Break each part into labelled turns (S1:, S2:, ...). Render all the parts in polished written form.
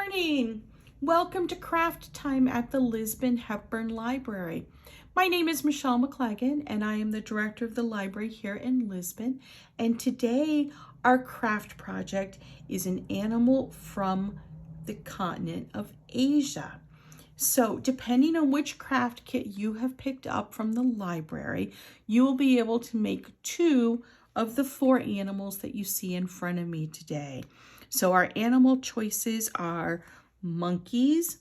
S1: morning. Welcome to Craft Time at the Lisbon Hepburn Library. My name is Michelle McLagan and I am the director of the library here in Lisbon. And today our craft project is an animal from the continent of Asia. So depending on which craft kit you have picked up from the library, you will be able to make two of the four animals that you see in front of me today. So our animal choices are monkeys,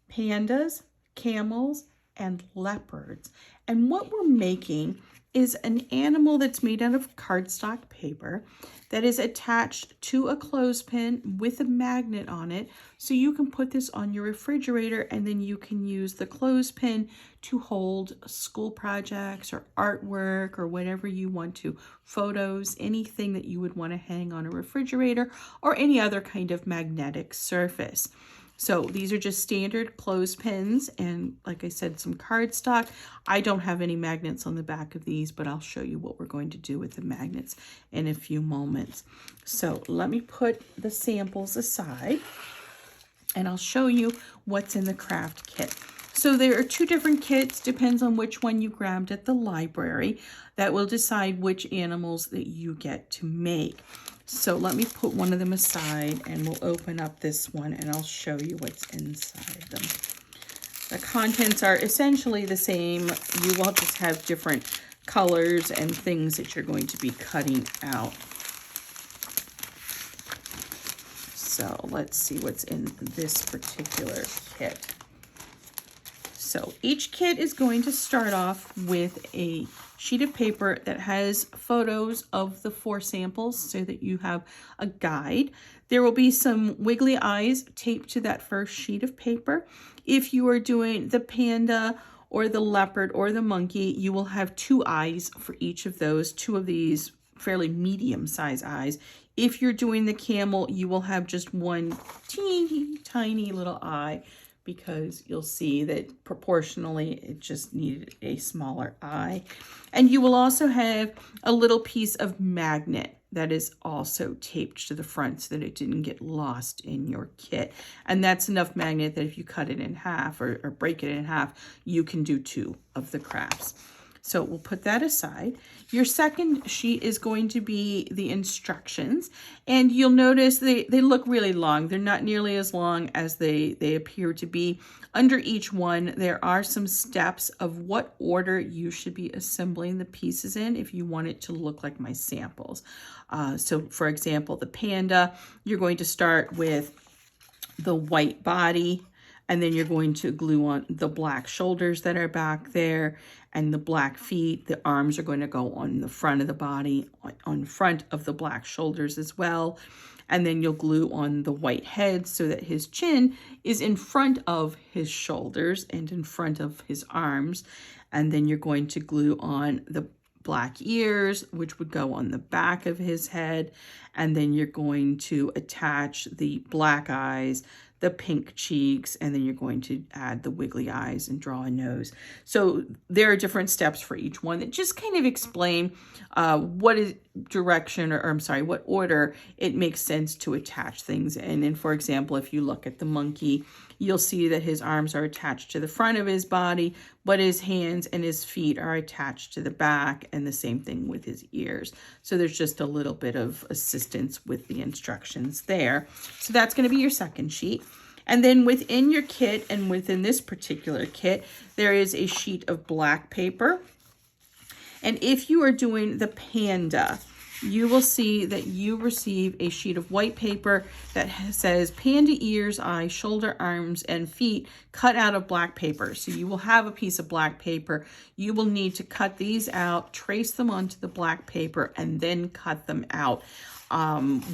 S1: pandas, camels, and leopards. And what we're making is an animal that's made out of cardstock paper that is attached to a clothespin with a magnet on it. So you can put this on your refrigerator and then you can use the clothespin to hold school projects or artwork or whatever you want to, photos, anything that you would want to hang on a refrigerator or any other kind of magnetic surface. So these are just standard clothespins and, like I said, some cardstock. I don't have any magnets on the back of these, but I'll show you what we're going to do with the magnets in a few moments. So let me put the samples aside and I'll show you what's in the craft kit. So there are two different kits, depends on which one you grabbed at the library, that will decide which animals that you get to make. So let me put one of them aside and we'll open up this one and I'll show you what's inside them. The contents are essentially the same. You will just have different colors and things that you're going to be cutting out. So let's see what's in this particular kit. So each kit is going to start off with a sheet of paper that has photos of the four samples so that you have a guide. There will be some wiggly eyes taped to that first sheet of paper. If you are doing the panda or the leopard or the monkey, you will have two eyes for each of those, two of these fairly medium-sized eyes. If you're doing the camel, you will have just one teeny tiny little eye, because you'll see that proportionally it just needed a smaller eye. And you will also have a little piece of magnet that is also taped to the front so that it didn't get lost in your kit. And that's enough magnet that if you cut it in half or break it in half, you can do two of the crafts. So we'll put that aside. Your second sheet is going to be the instructions. And you'll notice they look really long. They're not nearly as long as they appear to be. Under each one, there are some steps of what order you should be assembling the pieces in if you want it to look like my samples. So for example, the panda, you're going to start with the white body, and then you're going to glue on the black shoulders that are back there and the black feet. The arms are going to go on the front of the body, on front of the black shoulders as well. And then you'll glue on the white head so that his chin is in front of his shoulders and in front of his arms. And then you're going to glue on the black ears, which would go on the back of his head. And then you're going to attach the black eyes, the pink cheeks, and then you're going to add the wiggly eyes and draw a nose. So there are different steps for each one that just kind of explain what is direction, or I'm sorry, what order it makes sense to attach things in. And for example, if you look at the monkey, you'll see that his arms are attached to the front of his body, but his hands and his feet are attached to the back, and the same thing with his ears. So there's just a little bit of assistance with the instructions there. So that's going to be your second sheet. And then within your kit, and within this particular kit, there is a sheet of black paper. And if you are doing the panda, you will see that you receive a sheet of white paper that says panda ears, eyes, shoulder, arms, and feet cut out of black paper. So you will have a piece of black paper. You will need to cut these out, trace them onto the black paper, and then cut them out.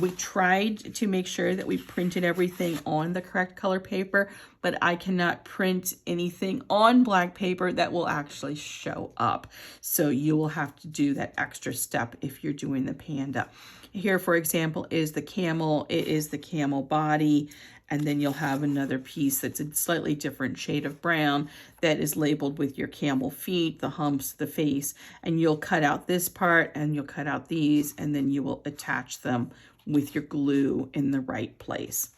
S1: We tried to make sure that we printed everything on the correct color paper, but I cannot print anything on black paper that will actually show up. So you will have to do that extra step if you're doing the panda. Here, for example, is the camel. It is the camel body. And then you'll have another piece that's a slightly different shade of brown that is labeled with your camel feet, the humps, the face, and you'll cut out this part and you'll cut out these, and then you will attach them with your glue in the right place.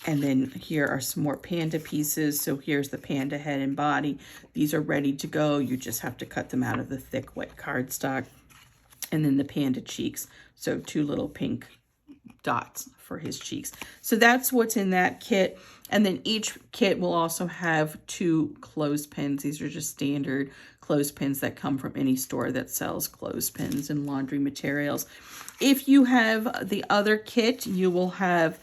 S1: And then here are some more panda pieces. So here's the panda head and body. These are ready to go. You just have to cut them out of the thick, wet cardstock. And then the panda cheeks. So 2 little pink dots for his cheeks. So that's what's in that kit. And then each kit will also have 2 clothespins. These are just standard clothespins that come from any store that sells clothespins and laundry materials. If you have the other kit, you will have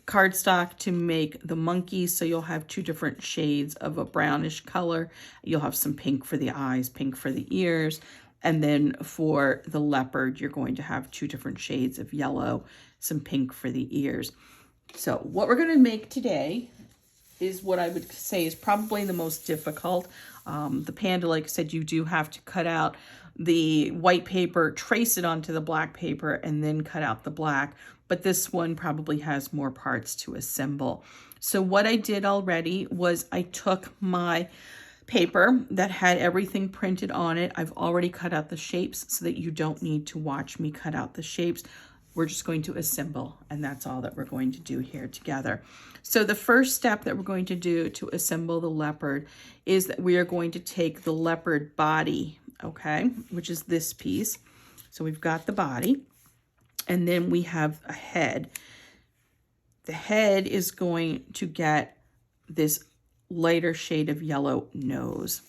S1: cardstock to make the monkey, so you'll have 2 different shades of a brownish color. You'll have some pink for the eyes, pink for the ears, and then for the leopard you're going to have 2 different shades of yellow, some pink for the ears. So what we're going to make today is what I would say is probably the most difficult. The panda, like I said, you do have to cut out the white paper, trace it onto the black paper, and then cut out the black. But this one probably has more parts to assemble. So what I did already was I took my paper that had everything printed on it. I've already cut out the shapes so that you don't need to watch me cut out the shapes. We're just going to assemble, and that's all that we're going to do here together. So the first step that we're going to do to assemble the leopard is that we are going to take the leopard body, okay, which is this piece. So we've got the body, and then we have a head. The head is going to get this lighter shade of yellow nose.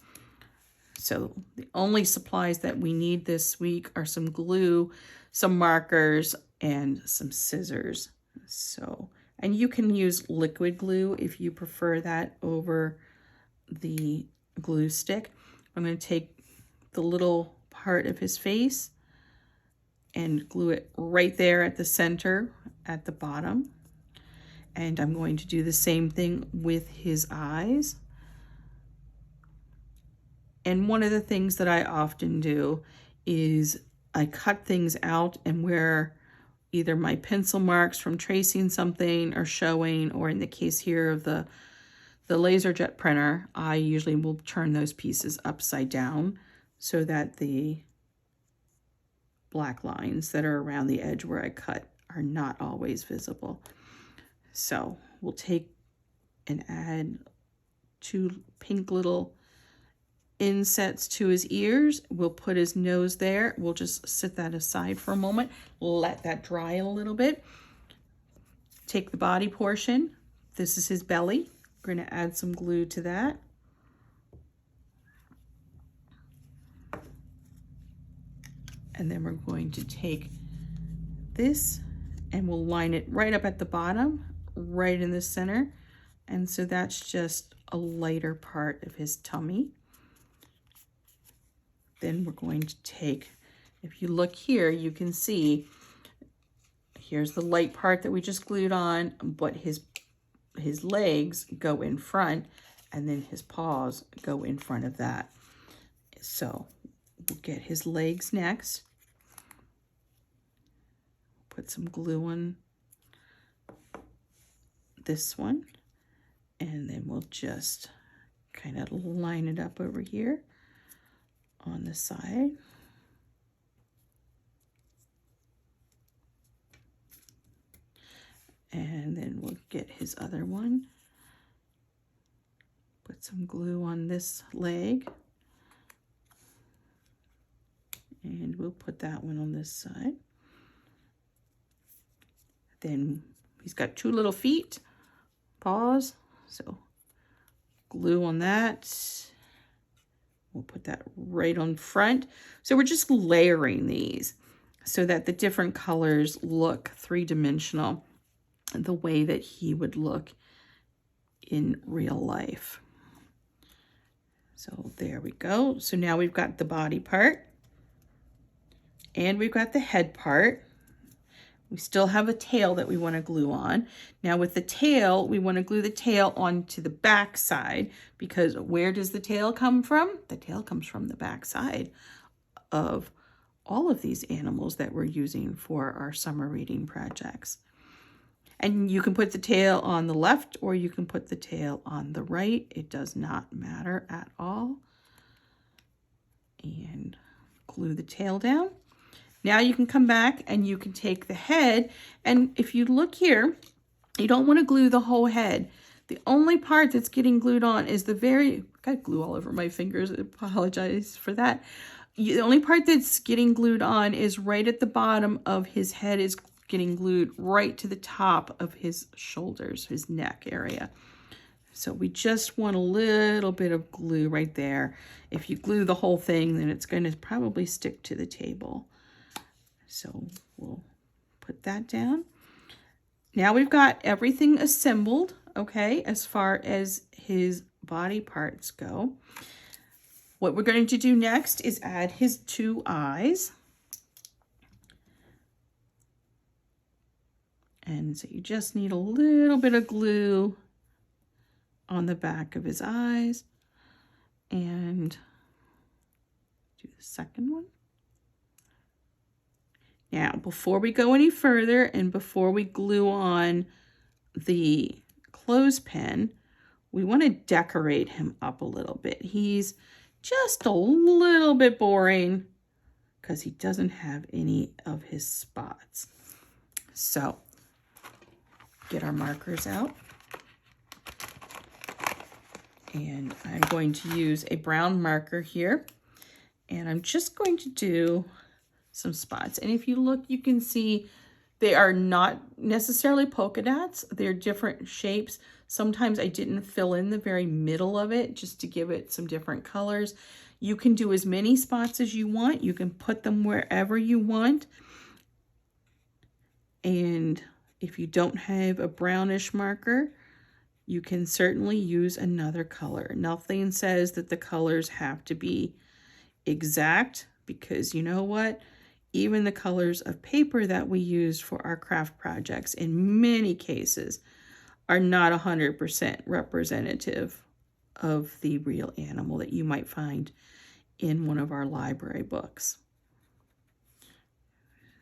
S1: So the only supplies that we need this week are some glue, some markers, and some scissors. So, and you can use liquid glue if you prefer that over the glue stick. I'm going to take the little part of his face and glue it right there at the center at the bottom. And I'm going to do the same thing with his eyes. And one of the things that I often do is I cut things out, and where either my pencil marks from tracing something or showing, or in the case here of the laser jet printer, I usually will turn those pieces upside down so that the black lines that are around the edge where I cut are not always visible. So we'll take and add 2 pink little insets to his ears. We'll put his nose there. We'll just set that aside for a moment, let that dry a little bit. Take the body portion. This is his belly. We're going to add some glue to that. And then we're going to take this and we'll line it right up at the bottom, right in the center. And so that's just a lighter part of his tummy. Then we're going to take, if you look here, you can see here's the light part that we just glued on, but his legs go in front, and then his paws go in front of that. So we'll get his legs next. Put some glue on this one, and then we'll just kind of line it up over here on the side. And then we'll get his other one. Put some glue on this leg. And we'll put that one on this side. Then he's got 2 little feet, paws. So glue on that. We'll put that right on front. So we're just layering these so that the different colors look 3-dimensional, the way that he would look in real life. So there we go. So now we've got the body part and we've got the head part. We still have a tail that we want to glue on. Now with the tail, we want to glue the tail onto the back side, because where does the tail come from? The tail comes from the back side of all of these animals that we're using for our summer reading projects. And you can put the tail on the left or you can put the tail on the right. It does not matter at all. And glue the tail down. Now you can come back and you can take the head, and if you look here, You don't want to glue the whole head. The only part that's getting glued on is got glue all over my fingers. I apologize for that. The only part that's getting glued on is right at the bottom of his head, is getting glued right to the top of his shoulders, his neck area. So we just want a little bit of glue right there. If you glue the whole thing, then it's going to probably stick to the table. So we'll put that down. Now we've got everything assembled, okay, as far as his body parts go. What we're going to do next is add his 2 eyes. And so you just need a little bit of glue on the back of his eyes. And do the second one. Now, before we go any further and before we glue on the clothespin, we want to decorate him up a little bit. He's just a little bit boring because he doesn't have any of his spots. So, get our markers out. And I'm going to use a brown marker here. And I'm just going to do some spots. And if you look, you can see they are not necessarily polka dots. They're different shapes. Sometimes I didn't fill in the very middle of it just to give it some different colors. You can do as many spots as you want. You can put them wherever you want. And if you don't have a brownish marker, you can certainly use another color. Nothing says that the colors have to be exact, because you know what? Even the colors of paper that we use for our craft projects in many cases are not 100% representative of the real animal that you might find in one of our library books.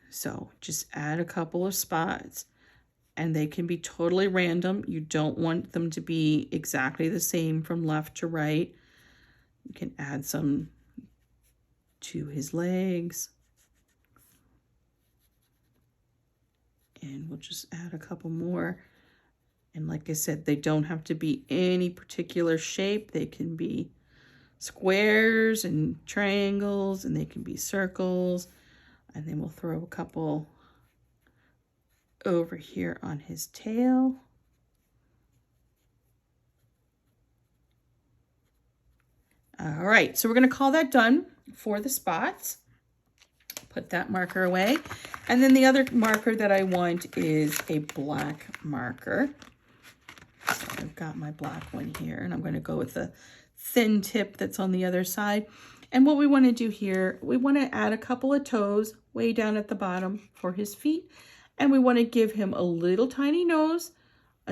S1: So just add a couple of spots, and they can be totally random. You don't want them to be exactly the same from left to right. You can add some to his legs. And we'll just add a couple more. And like I said, they don't have to be any particular shape. They can be squares and triangles, and they can be circles. And then we'll throw a couple over here on his tail. All right, so we're going to call that done for the spots. Put that marker away. And then the other marker that I want is a black marker. So I've got my black one here, and I'm going to go with the thin tip that's on the other side. And what we want to do here, we want to add a couple of toes way down at the bottom for his feet. And we want to give him a little tiny nose,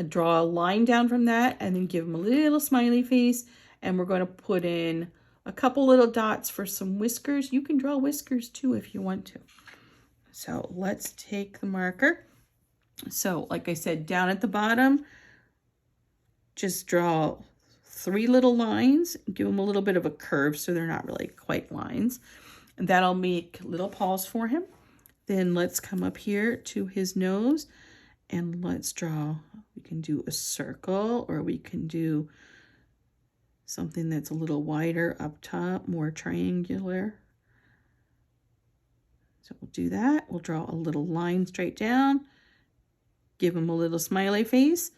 S1: draw a line down from that, and then give him a little smiley face. And we're going to put in a couple little dots for some whiskers. You can draw whiskers too if you want to. So let's take the marker. So like I said, down at the bottom, just draw 3 little lines, give them a little bit of a curve so they're not really quite lines. And that'll make little paws for him. Then let's come up here to his nose and let's draw, we can do a circle, or we can do something that's a little wider up top, more triangular. So we'll do that. We'll draw a little line straight down, give him a little smiley face,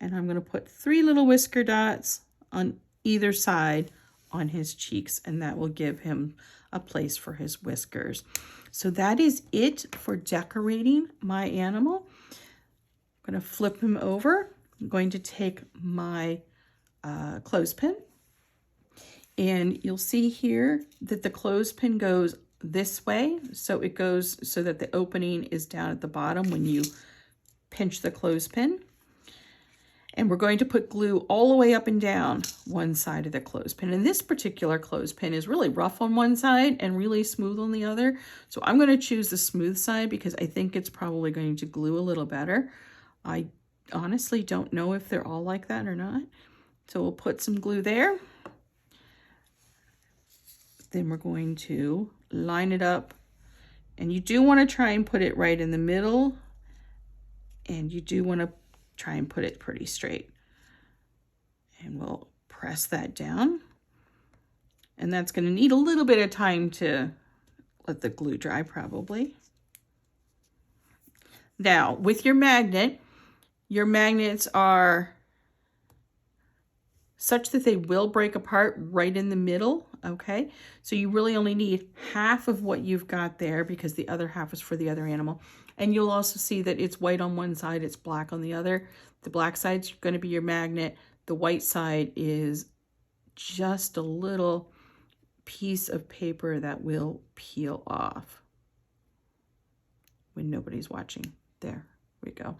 S1: and I'm going to put 3 little whisker dots on either side on his cheeks, and that will give him a place for his whiskers. So that is it for decorating my animal. I'm going to flip him over. I'm going to take my clothespin. And you'll see here that the clothespin goes this way. So it goes so that the opening is down at the bottom when you pinch the clothespin. And we're going to put glue all the way up and down one side of the clothespin. And this particular clothespin is really rough on one side and really smooth on the other. So I'm going to choose the smooth side because I think it's probably going to glue a little better. I honestly don't know if they're all like that or not. So we'll put some glue there. Then we're going to line it up. And you do want to try and put it right in the middle. And you do want to try and put it pretty straight. And we'll press that down. And that's going to need a little bit of time to let the glue dry probably. Now, with your magnets are such that they will break apart right in the middle, okay? So you really only need half of what you've got there because the other half is for the other animal. And you'll also see that it's white on one side, it's black on the other. The black side's going to be your magnet. The white side is just a little piece of paper that will peel off when nobody's watching. There we go.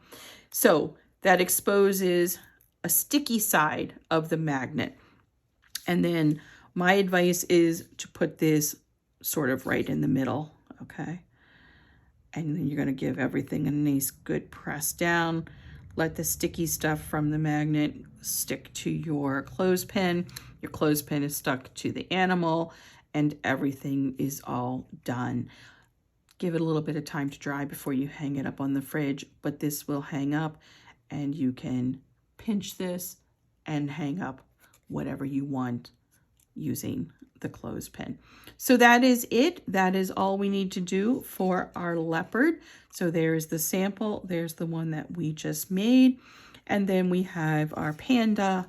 S1: So that exposes a sticky side of the magnet. And then my advice is to put this sort of right in the middle, okay? And then you're going to give everything a nice good press down. Let the sticky stuff from the magnet stick to your clothespin. Your clothespin is stuck to the animal, and everything is all done. Give it a little bit of time to dry before you hang it up on the fridge, but this will hang up, and you can pinch this and hang up whatever you want using the clothespin. So that is it. That is all we need to do for our leopard. So there's the sample. There's the one that we just made. And then we have our panda,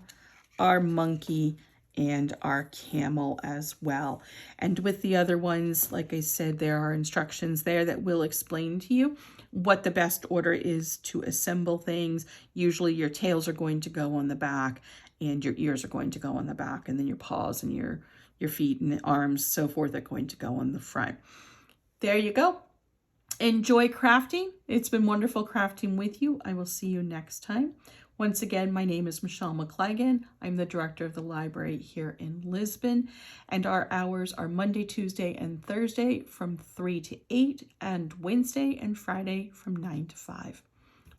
S1: our monkey, and our camel as well. And with the other ones, like I said, there are instructions there that will explain to you what the best order is to assemble things. Usually your tails are going to go on the back and your ears are going to go on the back, and then your paws and your feet and arms, so forth, are going to go on the front. There you go. Enjoy crafting. It's been wonderful crafting with you. I will see you next time. Once again, my name is Michelle McClagan. I'm the director of the library here in Lisbon, and our hours are Monday, Tuesday, and Thursday from 3 to 8, and Wednesday and Friday from 9 to 5.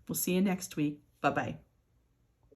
S1: We'll see you next week. Bye-bye.